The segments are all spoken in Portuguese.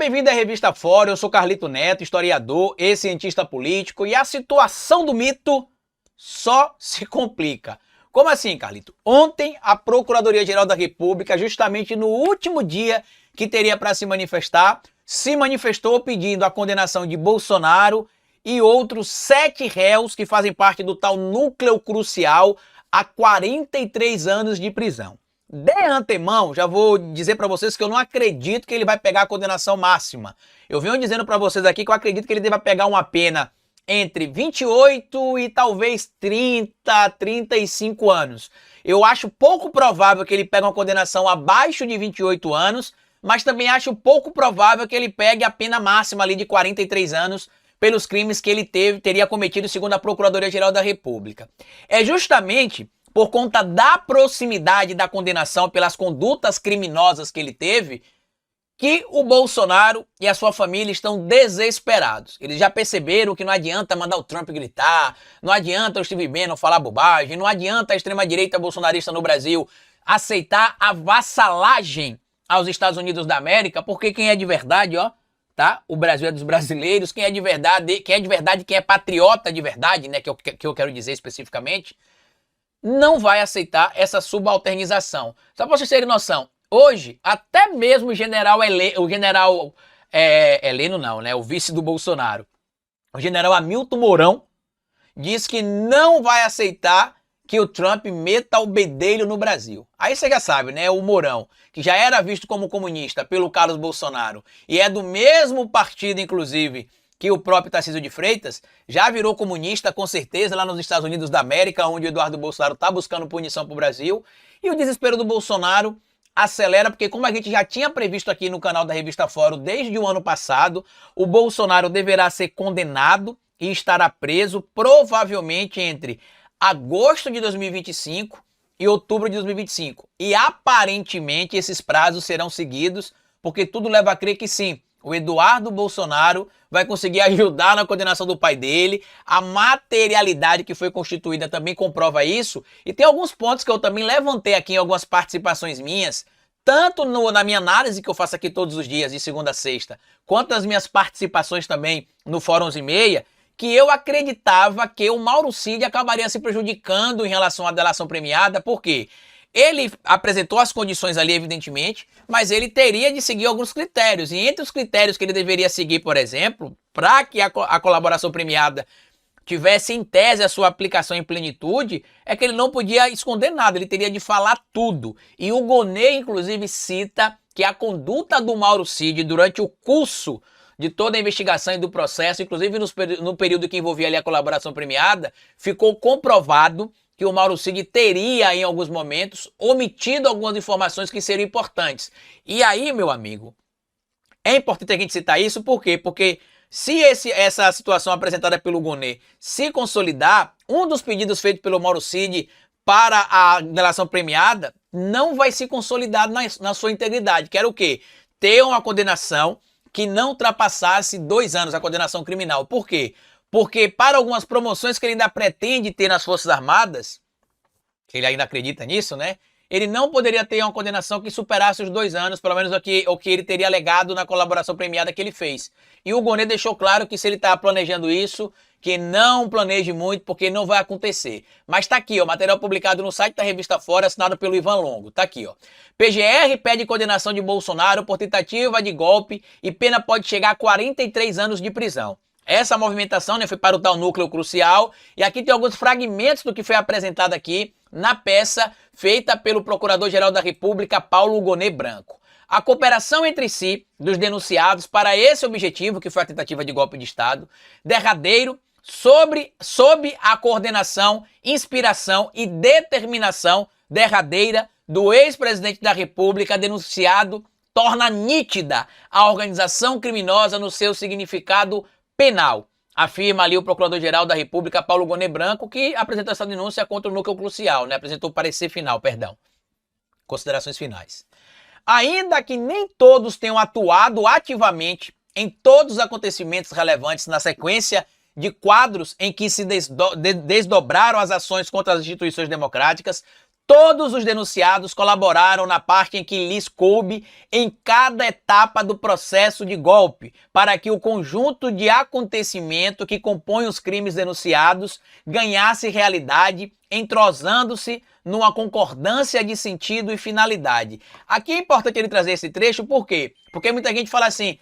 bem-vindo à Revista Fora, eu sou Carlito Neto, historiador e cientista político, e a situação do mito só se complica. Como assim, Carlito? Ontem, a Procuradoria-Geral da República, justamente no último dia que teria para se manifestou pedindo a condenação de Bolsonaro e outros 7 réus que fazem parte do tal núcleo crucial a 43 anos de prisão. De antemão, já vou dizer para vocês que eu não acredito que ele vai pegar a condenação máxima. Eu venho dizendo para vocês aqui que eu acredito que ele deva pegar uma pena entre 28 e talvez 30, 35 anos. Eu acho pouco provável que ele pegue uma condenação abaixo de 28 anos, mas também acho pouco provável que ele pegue a pena máxima ali de 43 anos pelos crimes que ele teria cometido segundo a Procuradoria-Geral da República. É justamente por conta da proximidade da condenação pelas condutas criminosas que ele teve, que o Bolsonaro e a sua família estão desesperados. Eles já perceberam que não adianta mandar o Trump gritar, não adianta o Steve Bannon falar bobagem, não adianta a extrema-direita bolsonarista no Brasil aceitar a vassalagem aos Estados Unidos da América, porque quem é de verdade, tá? O Brasil é dos brasileiros, quem é de verdade, quem é patriota de verdade, né, que eu quero dizer especificamente, não vai aceitar essa subalternização. Só para vocês terem noção, hoje, até mesmo o o vice do Bolsonaro, o general Hamilton Mourão, diz que não vai aceitar que o Trump meta o bedelho no Brasil. Aí você já sabe, né, o Mourão, que já era visto como comunista pelo Carlos Bolsonaro, e é do mesmo partido, inclusive, que o próprio Tarcísio de Freitas, já virou comunista, com certeza, lá nos Estados Unidos da América, onde o Eduardo Bolsonaro está buscando punição para o Brasil. E o desespero do Bolsonaro acelera, porque como a gente já tinha previsto aqui no canal da Revista Fórum desde o ano passado, o Bolsonaro deverá ser condenado e estará preso provavelmente entre agosto de 2025 e outubro de 2025. E aparentemente esses prazos serão seguidos, porque tudo leva a crer que sim, o Eduardo Bolsonaro vai conseguir ajudar na condenação do pai dele. A materialidade que foi constituída também comprova isso. E tem alguns pontos que eu também levantei aqui em algumas participações minhas, tanto na minha análise que eu faço aqui todos os dias, de segunda a sexta, quanto nas minhas participações também no Fórum 11:30, que eu acreditava que o Mauro Cid acabaria se prejudicando em relação à delação premiada. Por quê? Ele apresentou as condições ali, evidentemente, mas ele teria de seguir alguns critérios. E entre os critérios que ele deveria seguir, por exemplo, para que a colaboração premiada tivesse em tese a sua aplicação em plenitude, é que ele não podia esconder nada, ele teria de falar tudo. E o Gonê, inclusive, cita que a conduta do Mauro Cid durante o curso de toda a investigação e do processo, inclusive no período que envolvia ali a colaboração premiada, ficou comprovado que o Mauro Cid teria, em alguns momentos, omitido algumas informações que seriam importantes. E aí, meu amigo, é importante a gente citar isso, por quê? Porque se essa situação apresentada pelo Gonê se consolidar, um dos pedidos feitos pelo Mauro Cid para a delação premiada não vai se consolidar na sua integridade, que era o quê? Ter uma condenação que não ultrapassasse 2 anos, a condenação criminal. Por quê? Porque para algumas promoções que ele ainda pretende ter nas Forças Armadas, que ele ainda acredita nisso, né? Ele não poderia ter uma condenação que superasse os 2 anos, pelo menos o que ele teria alegado na colaboração premiada que ele fez. E o Gonê deixou claro que se ele está planejando isso, que não planeje muito, porque não vai acontecer. Mas tá aqui, ó, material publicado no site da Revista Fora, assinado pelo Ivan Longo. Tá aqui, ó. PGR pede condenação de Bolsonaro por tentativa de golpe e pena pode chegar a 43 anos de prisão. Essa movimentação, né, foi para o tal núcleo crucial, e aqui tem alguns fragmentos do que foi apresentado aqui na peça feita pelo Procurador-Geral da República, Paulo Gonê Branco. A cooperação entre si dos denunciados para esse objetivo, que foi a tentativa de golpe de Estado, derradeiro, sob a coordenação, inspiração e determinação derradeira do ex-presidente da República denunciado, torna nítida a organização criminosa no seu significado penal, afirma ali o Procurador-Geral da República, Paulo Gonê Branco, que apresentou essa denúncia contra o núcleo crucial, né? Apresentou o parecer final, perdão. Considerações finais. Ainda que nem todos tenham atuado ativamente em todos os acontecimentos relevantes na sequência de quadros em que se desdobraram as ações contra as instituições democráticas, Todos os denunciados colaboraram na parte em que lhes coube em cada etapa do processo de golpe, para que o conjunto de acontecimento que compõe os crimes denunciados ganhasse realidade, entrosando-se numa concordância de sentido e finalidade. Aqui é importante ele trazer esse trecho, por quê? Porque muita gente fala assim,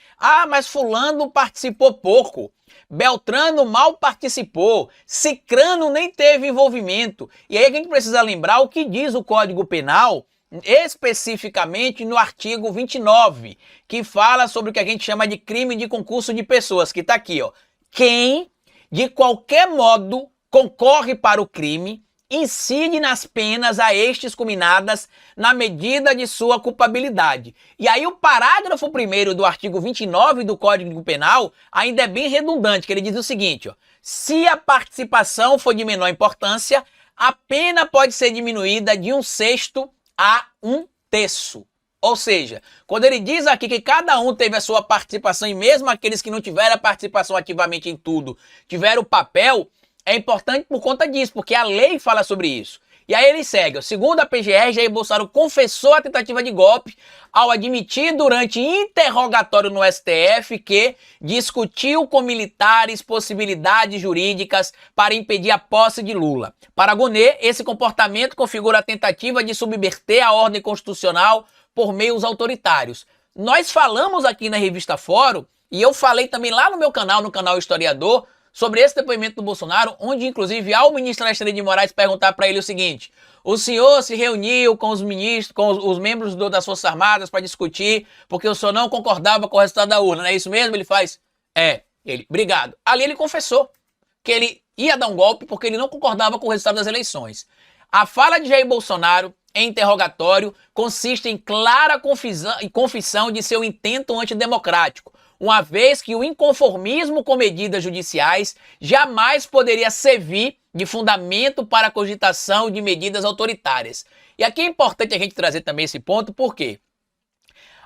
mas fulano participou pouco. Beltrano mal participou, Cicrano nem teve envolvimento. E aí a gente precisa lembrar o que diz o Código Penal, especificamente no artigo 29, que fala sobre o que a gente chama de crime de concurso de pessoas, que está aqui, ó. Quem, de qualquer modo, concorre para o crime, incide nas penas a estes cominadas na medida de sua culpabilidade. E aí o parágrafo 1º do artigo 29 do Código Penal ainda é bem redundante, que ele diz o seguinte, ó, se a participação for de menor importância, a pena pode ser diminuída de 1/6 a 1/3. Ou seja, quando ele diz aqui que cada um teve a sua participação e mesmo aqueles que não tiveram a participação ativamente em tudo, tiveram o papel, é importante por conta disso, porque a lei fala sobre isso. E aí ele segue, segundo a PGR, Jair Bolsonaro confessou a tentativa de golpe ao admitir durante interrogatório no STF que discutiu com militares possibilidades jurídicas para impedir a posse de Lula. Para Gonê, esse comportamento configura a tentativa de subverter a ordem constitucional por meios autoritários. Nós falamos aqui na revista Fórum, e eu falei também lá no meu canal, no canal Historiador, sobre esse depoimento do Bolsonaro, onde inclusive ao ministro Alexandre de Moraes perguntar para ele o seguinte, o senhor se reuniu com os ministros, com os membros das Forças Armadas para discutir, porque o senhor não concordava com o resultado da urna, não é isso mesmo? Ele faz, ele, obrigado. Ali ele confessou que ele ia dar um golpe porque ele não concordava com o resultado das eleições. A fala de Jair Bolsonaro em interrogatório consiste em clara confissão de seu intento antidemocrático, uma vez que o inconformismo com medidas judiciais jamais poderia servir de fundamento para a cogitação de medidas autoritárias. E aqui é importante a gente trazer também esse ponto, porque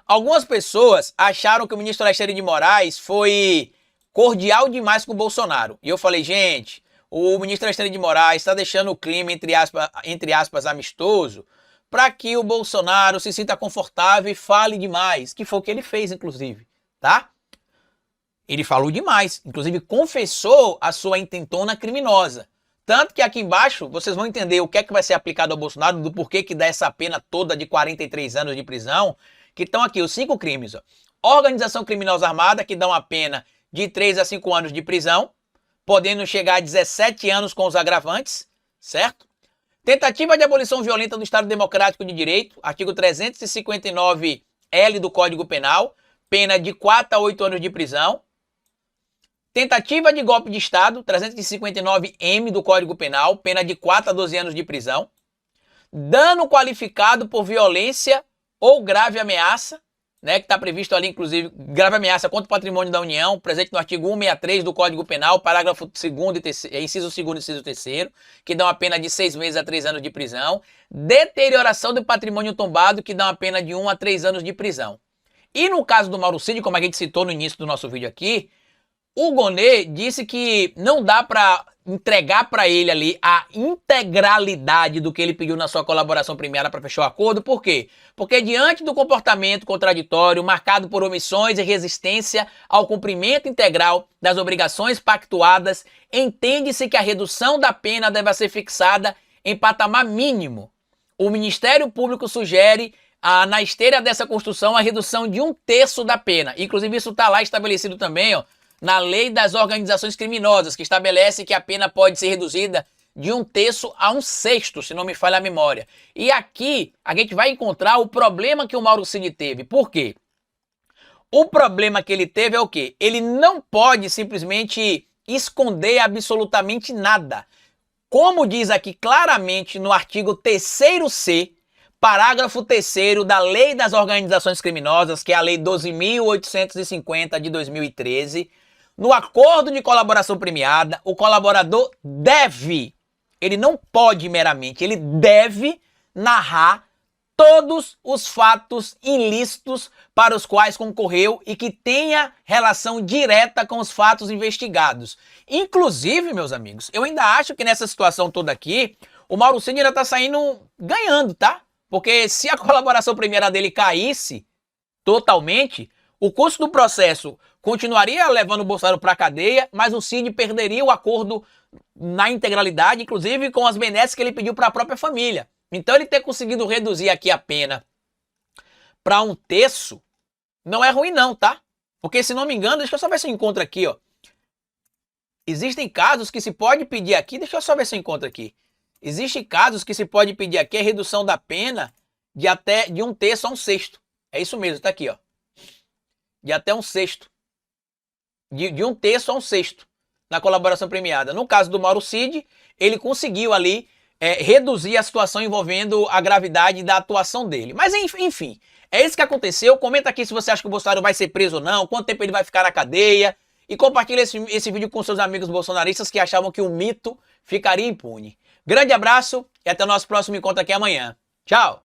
algumas pessoas acharam que o ministro Alexandre de Moraes foi cordial demais com o Bolsonaro. E eu falei, gente, o ministro Alexandre de Moraes está deixando o clima, entre aspas, amistoso, para que o Bolsonaro se sinta confortável e fale demais, que foi o que ele fez, inclusive, tá? Ele falou demais, inclusive confessou a sua intentona criminosa. Tanto que aqui embaixo vocês vão entender o que é que vai ser aplicado ao Bolsonaro, do porquê que dá essa pena toda de 43 anos de prisão, que estão aqui os 5 crimes. Ó. Organização criminosa armada, que dá uma pena de 3 a 5 anos de prisão, podendo chegar a 17 anos com os agravantes, certo? Tentativa de abolição violenta do Estado Democrático de Direito, artigo 359-L do Código Penal, pena de 4 a 8 anos de prisão. Tentativa de golpe de Estado, 359-M do Código Penal, pena de 4 a 12 anos de prisão. Dano qualificado por violência ou grave ameaça, né, que está previsto ali, inclusive, grave ameaça contra o patrimônio da União, presente no artigo 163 do Código Penal, parágrafo 2º e terceiro, inciso 2º e inciso 3º, que dá uma pena de 6 meses a 3 anos de prisão. Deterioração do patrimônio tombado, que dá uma pena de 1 a 3 anos de prisão. E no caso do Mauro Cid, como a gente citou no início do nosso vídeo aqui, o Gonê disse que não dá para entregar para ele ali a integralidade do que ele pediu na sua colaboração premiada para fechar o acordo. Por quê? Porque diante do comportamento contraditório, marcado por omissões e resistência ao cumprimento integral das obrigações pactuadas, entende-se que a redução da pena deve ser fixada em patamar mínimo. O Ministério Público sugere, na esteira dessa construção, a redução de 1/3 da pena. Inclusive isso está lá estabelecido também, ó, na lei das organizações criminosas, que estabelece que a pena pode ser reduzida de 1/3 a 1/6, se não me falha a memória. E aqui a gente vai encontrar o problema que o Mauro Cid teve. Por quê? O problema que ele teve é o quê? Ele não pode simplesmente esconder absolutamente nada. Como diz aqui claramente no artigo 3º-C, parágrafo 3º da Lei das Organizações Criminosas, que é a Lei 12.850 de 2013, no acordo de colaboração premiada, o colaborador deve, ele não pode meramente, ele deve narrar todos os fatos ilícitos para os quais concorreu e que tenha relação direta com os fatos investigados. Inclusive, meus amigos, eu ainda acho que nessa situação toda aqui, o Mauro Cid ainda tá saindo ganhando, tá? Porque se a colaboração premiada dele caísse totalmente, o custo do processo continuaria levando o Bolsonaro para a cadeia, mas o Cid perderia o acordo na integralidade, inclusive com as benesses que ele pediu para a própria família. Então ele ter conseguido reduzir aqui a pena para 1/3 não é ruim não, tá? Porque se não me engano, deixa eu só ver se eu encontro aqui, ó. Existem casos que se pode pedir aqui, deixa eu só ver se eu encontro aqui. Existem casos que se pode pedir aqui a redução da pena de até de 1/3 a 1/6. É isso mesmo, tá aqui, ó. De até 1/6. De 1/3 a 1/6 na colaboração premiada. No caso do Mauro Cid, ele conseguiu ali reduzir a situação envolvendo a gravidade da atuação dele. Mas enfim, é isso que aconteceu. Comenta aqui se você acha que o Bolsonaro vai ser preso ou não, quanto tempo ele vai ficar na cadeia. E compartilha esse vídeo com seus amigos bolsonaristas que achavam que o mito ficaria impune. Grande abraço e até o nosso próximo encontro aqui amanhã. Tchau!